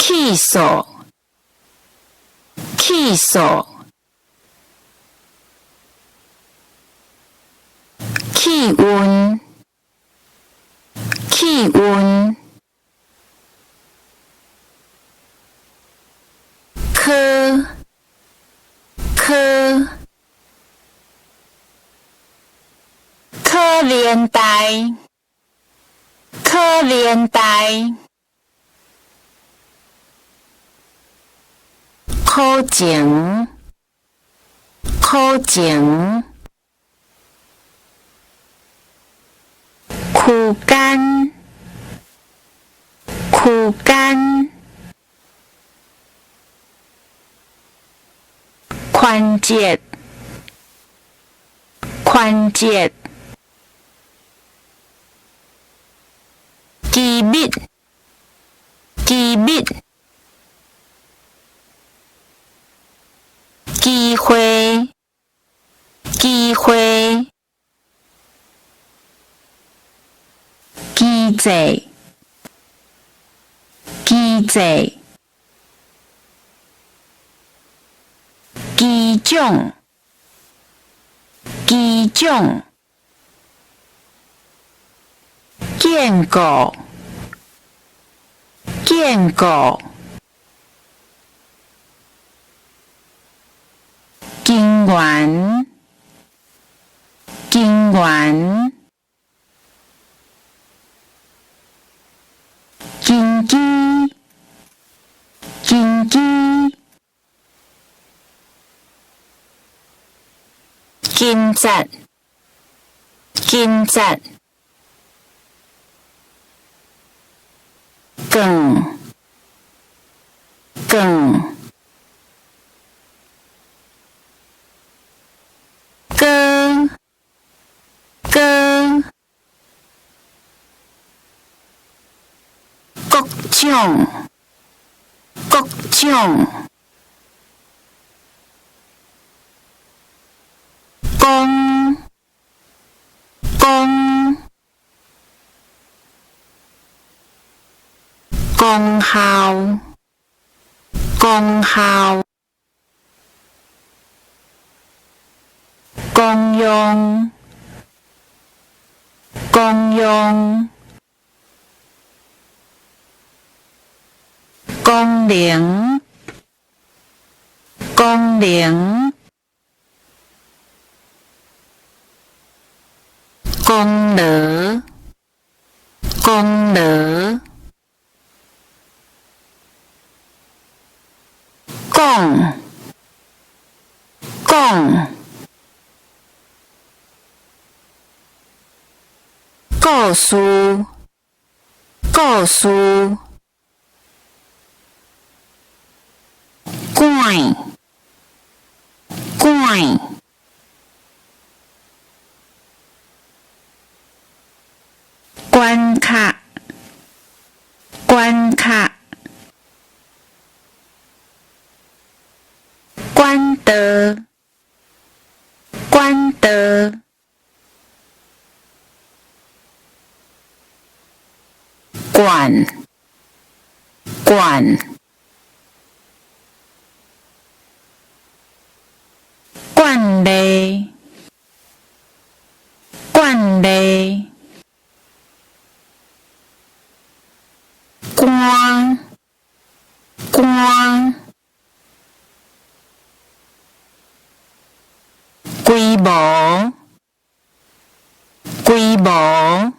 气数，气数，气温，气温，科，科，可怜呆，可怜呆。可情，可情，区间，区间，关节，关节，机密，机密。机会，机会，机制，机制，机种，机种，见过，见过。经元，经元，经济，经济，经济，经济，更，更。歌，歌，各种，各种，功，功，功效，功效。公用，公用，公龄，公龄，公乐，公乐，共，共。故事，故事，管，管，关卡，关卡，关得，关得。管，管，管理，管理，官，官，规模，规模。